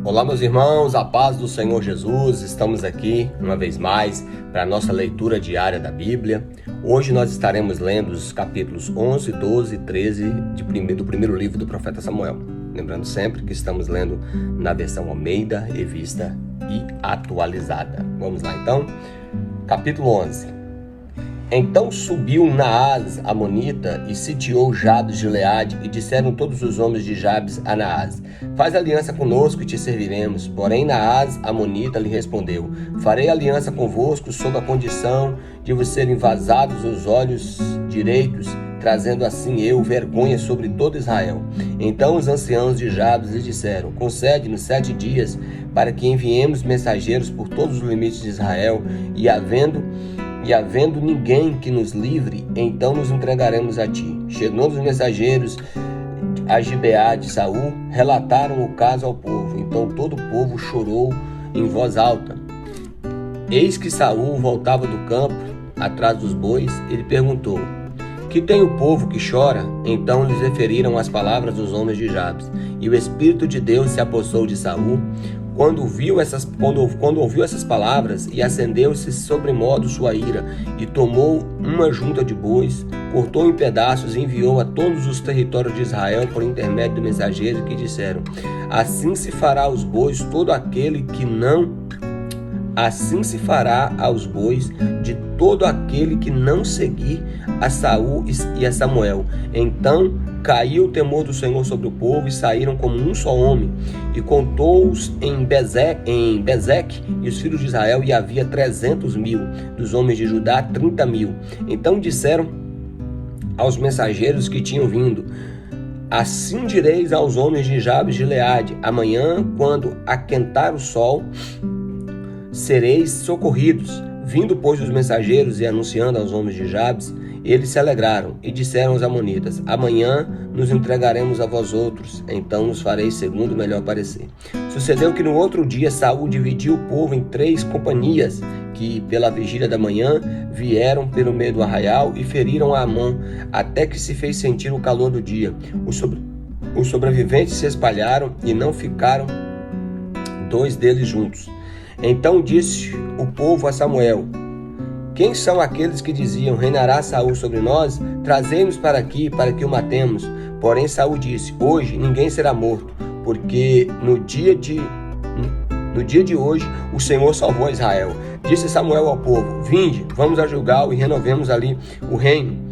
Olá, meus irmãos, a paz do Senhor Jesus. Estamos aqui uma vez mais para a nossa leitura diária da Bíblia. Hoje nós estaremos lendo os capítulos 11, 12 e 13 do primeiro livro do profeta Samuel. Lembrando sempre que estamos lendo na versão Almeida, Revista e Atualizada. Vamos lá então. Capítulo 11. Então subiu Naás, amonita, e sitiou Jabes de Gileade, e disseram todos os homens de Jabes a Naás: faz aliança conosco e te serviremos. Porém Naás, amonita, lhe respondeu: farei aliança convosco sob a condição de vos serem vazados os olhos direitos, trazendo assim eu vergonha sobre todo Israel. Então os anciãos de Jabes lhe disseram: concede-nos 7 dias para que enviemos mensageiros por todos os limites de Israel, e havendo ninguém que nos livre, então nos entregaremos a ti. Chegando os mensageiros a Gibeá de Saul, relataram o caso ao povo. Então todo o povo chorou em voz alta. Eis que Saul voltava do campo, atrás dos bois. Ele perguntou: que tem o povo que chora? Então lhes referiram as palavras dos homens de Jabes. E o Espírito de Deus se apossou de Saul quando ouviu essas palavras, e acendeu-se sobremodo sua ira, e tomou uma junta de bois, cortou em pedaços e enviou a todos os territórios de Israel por intermédio de mensageiros que disseram: assim se fará aos bois todo aquele que não Assim se fará aos bois de todo aquele que não seguir a Saul e a Samuel. Então caiu o temor do Senhor sobre o povo, e saíram como um só homem. E contou-os em Bezeque e os filhos de Israel, e havia 300.000, dos homens de Judá 30.000. Então disseram aos mensageiros que tinham vindo: assim direis aos homens de Jabes de Gileade: amanhã, quando aquentar o sol, sereis socorridos. Vindo, pois, os mensageiros e anunciando aos homens de Jabes, eles se alegraram e disseram aos amonitas: amanhã nos entregaremos a vós outros, então nos fareis segundo o melhor parecer. Sucedeu que no outro dia Saul dividiu o povo em 3 companhias, que pela vigília da manhã vieram pelo meio do arraial e feriram a Amon, até que se fez sentir o calor do dia. Os sobreviventes se espalharam e não ficaram 2 deles juntos. Então disse o povo a Samuel: quem são aqueles que diziam: reinará Saul sobre nós? Trazei-nos para aqui, para que o matemos. Porém Saul disse: hoje ninguém será morto, porque no dia de hoje o Senhor salvou Israel. Disse Samuel ao povo: vinde, vamos a Gilgal e renovemos ali o reino.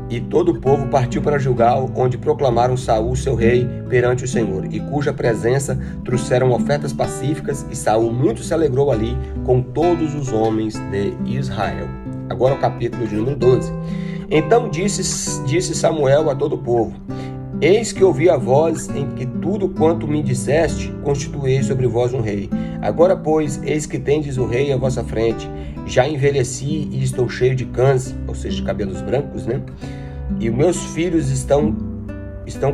E todo o povo partiu para Gilgal, onde proclamaram Saul seu rei perante o Senhor, e cuja presença trouxeram ofertas pacíficas, e Saul muito se alegrou ali com todos os homens de Israel. Agora o capítulo de número 12. Então disse Samuel a todo o povo: eis que ouvi a voz em que tudo quanto me disseste, constituí sobre vós um rei. Agora, pois, eis que tendes o rei à vossa frente. Já envelheci e estou cheio de cães, ou seja, de cabelos brancos, E meus filhos estão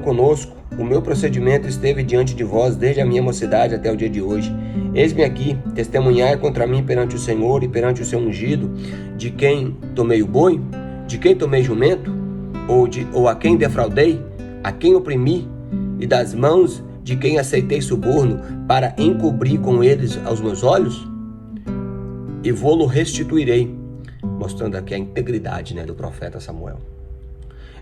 conosco. O meu procedimento esteve diante de vós desde a minha mocidade até o dia de hoje. Eis-me aqui, testemunhai contra mim perante o Senhor e perante o seu ungido, de quem tomei o boi, de quem tomei jumento, ou a quem defraudei, a quem oprimi, e das mãos de quem aceitei suborno para encobrir com eles aos meus olhos? E vou-lo restituirei, mostrando aqui a integridade do profeta Samuel.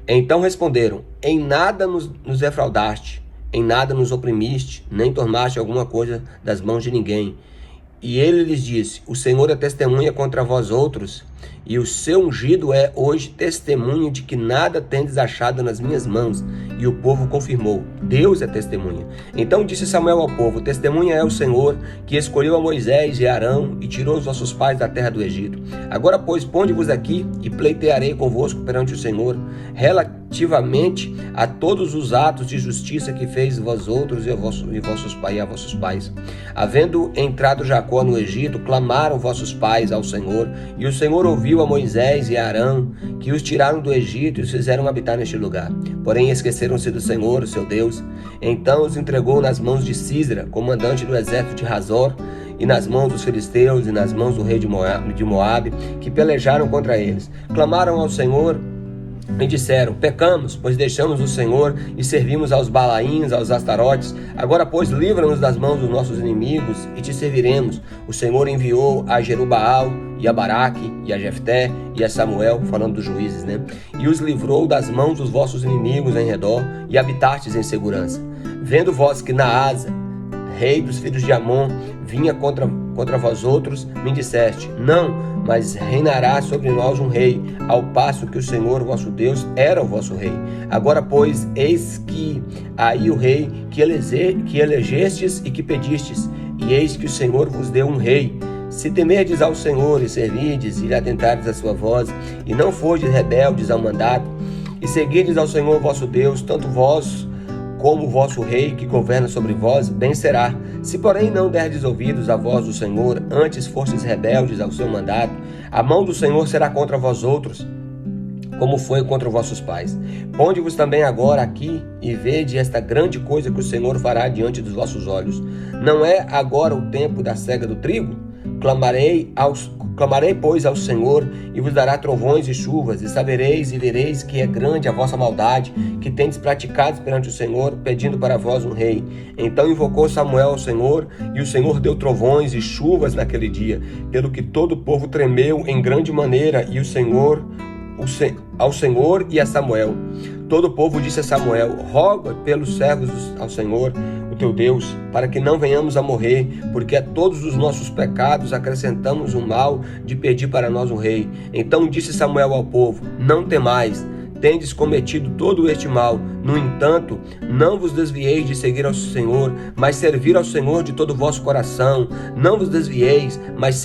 Então responderam: em nada nos defraudaste, em nada nos oprimiste, nem tomaste alguma coisa das mãos de ninguém. E ele lhes disse: o Senhor é testemunha contra vós outros, e o seu ungido é hoje testemunha de que nada tendes achado nas minhas mãos. E o povo confirmou: Deus é testemunha. Então disse Samuel ao povo: testemunha é o Senhor, que escolheu a Moisés e Arão, e tirou os vossos pais da terra do Egito. Agora, pois, ponde-vos aqui, e pleitearei convosco perante o Senhor, relativamente a todos os atos de justiça que fez vós outros e a vossos pais. Havendo entrado Jacó no Egito, clamaram vossos pais ao Senhor, e o Senhor ouviu a Moisés e a Arão, que os tiraram do Egito e os fizeram habitar neste lugar. Porém esqueceram-se do Senhor, o seu Deus. Então os entregou nas mãos de Sísera, comandante do exército de Hazor, e nas mãos dos filisteus, e nas mãos do rei de Moabe, que pelejaram contra eles. Clamaram ao Senhor E disseram: pecamos, pois deixamos o Senhor e servimos aos Balaíns, aos Astarotes. Agora, pois, livra-nos das mãos dos nossos inimigos e te serviremos. O Senhor enviou a Jerubaal e a Baraque e a Jefté e a Samuel, falando dos juízes, né? E os livrou das mãos dos vossos inimigos em redor e habitastes em segurança. Vendo vós que Naasa, rei dos filhos de Amon, vinha contra vós outros, me disseste: não, mas reinará sobre nós um rei, ao passo que o Senhor vosso Deus era o vosso rei. Agora, pois, eis que aí o rei que elegestes e que pedistes, e eis que o Senhor vos deu um rei. Se temerdes ao Senhor e servirdes e lhe atentardes a sua voz, e não fordes rebeldes ao mandato, e seguirdes ao Senhor vosso Deus, tanto vós como o vosso rei que governa sobre vós, bem será. Se, porém, não derdes ouvidos à voz do Senhor, antes fostes rebeldes ao seu mandato, a mão do Senhor será contra vós outros, como foi contra vossos pais. Ponde-vos também agora aqui e vede esta grande coisa que o Senhor fará diante dos vossos olhos. Não é agora o tempo da cega do trigo? Clamarei, pois, ao Senhor, e vos dará trovões e chuvas, e sabereis e vereis que é grande a vossa maldade, que tendes praticado perante o Senhor, pedindo para vós um rei. Então invocou Samuel ao Senhor, e o Senhor deu trovões e chuvas naquele dia, pelo que todo o povo tremeu em grande maneira, e ao Senhor e a Samuel. Todo o povo disse a Samuel: roga pelos servos ao Senhor, o teu Deus, para que não venhamos a morrer, porque a todos os nossos pecados acrescentamos o mal de pedir para nós um rei. Então disse Samuel ao povo: não temais, tendes cometido todo este mal. No entanto, não vos desvieis de seguir ao Senhor, mas servir ao Senhor de todo o vosso coração. Não vos desvieis, mas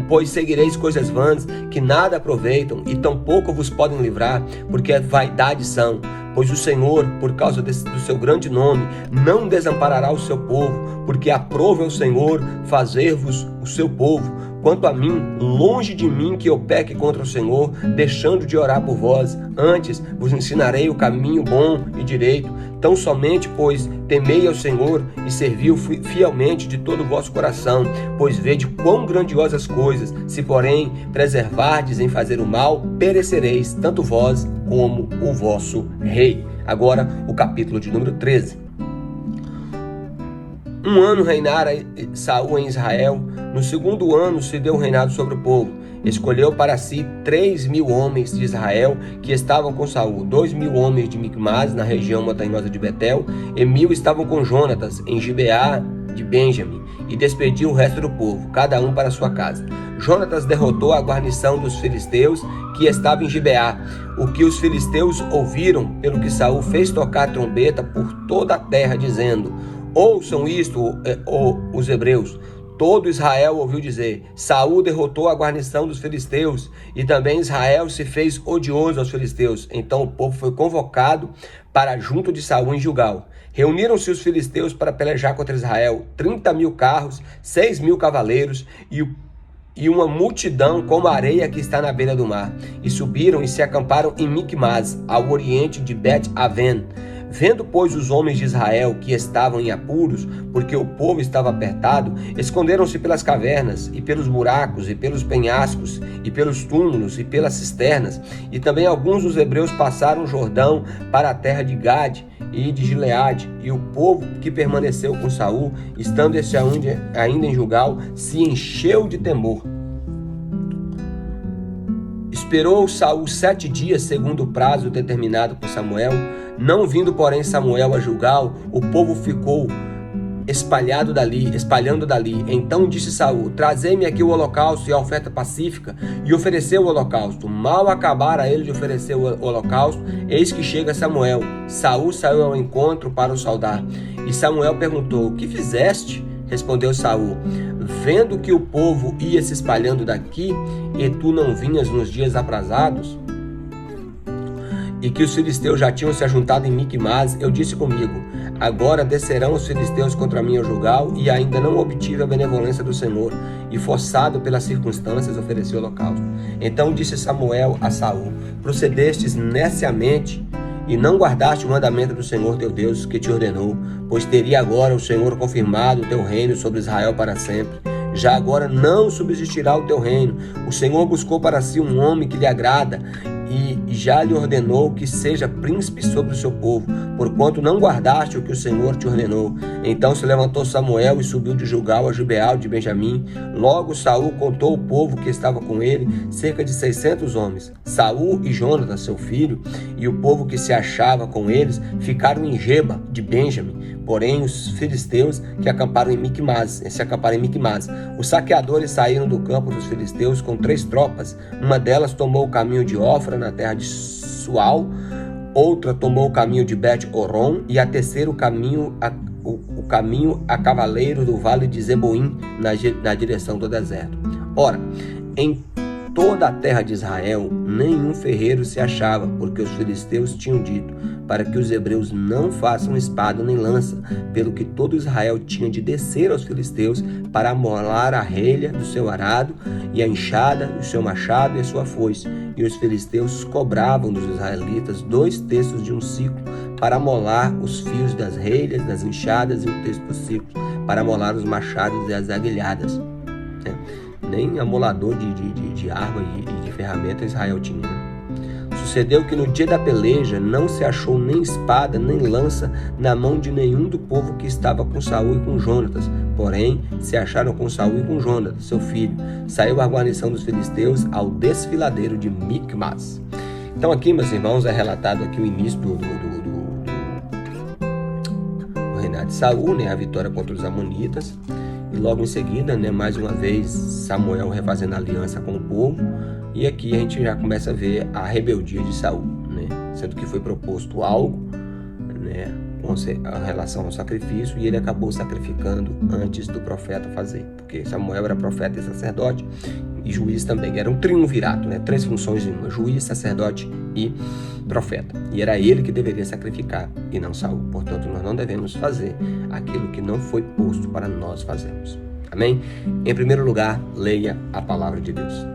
pois seguireis coisas vãs que nada aproveitam, e tampouco vos podem livrar, porque vaidade são. Pois o Senhor, por causa do seu grande nome, não desamparará o seu povo, porque aprove ao Senhor fazer-vos o seu povo. Quanto a mim, longe de mim que eu peque contra o Senhor, deixando de orar por vós. Antes vos ensinarei o caminho bom e direito. Tão somente, pois, temei ao Senhor e servi-o fielmente de todo o vosso coração, pois vede quão grandiosas coisas. Se, porém, preservardes em fazer o mal, perecereis, tanto vós como o vosso rei. Agora, o capítulo de número 13. Um ano reinara Saul em Israel. No segundo ano se deu o reinado sobre o povo. Escolheu para si 3.000 homens de Israel que estavam com Saul, 2.000 homens de Micmas, na região montanhosa de Betel, e 1.000 estavam com Jonatas, em Gibeá de Benjamim, e despediu o resto do povo, cada um para sua casa. Jonatas derrotou a guarnição dos filisteus que estava em Gibeá. O que os filisteus ouviram, pelo que Saul fez tocar trombeta por toda a terra, dizendo: ouçam isto, os hebreus. Todo Israel ouviu dizer: Saul derrotou a guarnição dos filisteus, e também Israel se fez odioso aos filisteus. Então o povo foi convocado para junto de Saul em Gilgal. Reuniram-se os filisteus para pelejar contra Israel, 30.000 carros, 6.000 cavaleiros e uma multidão como a areia que está na beira do mar. E subiram e se acamparam em Micmas, ao oriente de Bet-Aven. Vendo, pois, os homens de Israel que estavam em apuros, porque o povo estava apertado, esconderam-se pelas cavernas, e pelos buracos, e pelos penhascos, e pelos túmulos, e pelas cisternas. E também alguns dos hebreus passaram o Jordão para a terra de Gade e de Gileade. E o povo que permaneceu com Saul, estando este ainda em Gilgal, se encheu de temor. Esperou Saul 7 dias, segundo o prazo determinado por Samuel. Não vindo, porém, Samuel a Gilgal, o povo ficou espalhando dali. Então disse Saul: trazei-me aqui o holocausto e a oferta pacífica. E ofereceu o holocausto. Mal acabara ele de oferecer o holocausto, eis que chega Samuel. Saul saiu ao encontro para o saudar. E Samuel perguntou: o que fizeste? Respondeu Saul: vendo que o povo ia se espalhando daqui, e tu não vinhas nos dias aprazados, e que os filisteus já tinham se ajuntado em Micmas, eu disse comigo: agora descerão os filisteus contra mim ao Gilgal, e ainda não obtive a benevolência do Senhor, e forçado pelas circunstâncias ofereci o holocausto. Então disse Samuel a Saul: procedestes neciamente, e não guardaste o mandamento do Senhor teu Deus, que te ordenou, pois teria agora o Senhor confirmado o teu reino sobre Israel para sempre. Já agora não subsistirá o teu reino. O Senhor buscou para si um homem que lhe agrada, e já lhe ordenou que seja príncipe sobre o seu povo, porquanto não guardaste o que o Senhor te ordenou. Então se levantou Samuel e subiu de Gilgal a Gibeá de Benjamim. Logo Saul contou o povo que estava com ele, cerca de 600 homens. Saul e Jonatas, seu filho, e o povo que se achava com eles ficaram em Geba de Benjamim. Porém, os filisteus se acamparam em Micmas. Os saqueadores saíram do campo dos filisteus com 3 tropas. Uma delas tomou o caminho de Ofra, na terra de Sual. Outra tomou o caminho de Bet-Horon. E a terceira o caminho a cavaleiro do vale de Zeboim, na direção do deserto. Ora, em toda a terra de Israel, nenhum ferreiro se achava, porque os filisteus tinham dito, para que os hebreus não façam espada nem lança, pelo que todo Israel tinha de descer aos filisteus para amolar a relha do seu arado, e a enxada, o seu machado e a sua foice. E os filisteus cobravam dos israelitas 2 terços de um ciclo, para amolar os fios das relhas, das enxadas, e 1 terço do ciclo, para amolar os machados e as aguilhadas. Nem amolador de arma e de ferramenta Israel tinha. Sucedeu que no dia da peleja não se achou nem espada nem lança na mão de nenhum do povo que estava com Saul e com Jonatas. Porém, se acharam com Saul e com Jonatas, seu filho. Saiu a guarnição dos filisteus ao desfiladeiro de Micmas. Então aqui, meus irmãos, é relatado aqui o início do reinado de Saul, a vitória contra os amonitas. E logo em seguida, mais uma vez, Samuel refazendo aliança com o povo. E aqui a gente já começa a ver a rebeldia de Saul, sendo que foi proposto algo, com relação ao sacrifício, e ele acabou sacrificando antes do profeta fazer, porque Samuel era profeta e sacerdote, e juiz também. Era um triunvirato, 3 funções em uma: juiz, sacerdote e profeta. E era ele que deveria sacrificar e não Saul. Portanto, nós não devemos fazer aquilo que não foi posto para nós fazermos. Amém? Em primeiro lugar, leia a palavra de Deus.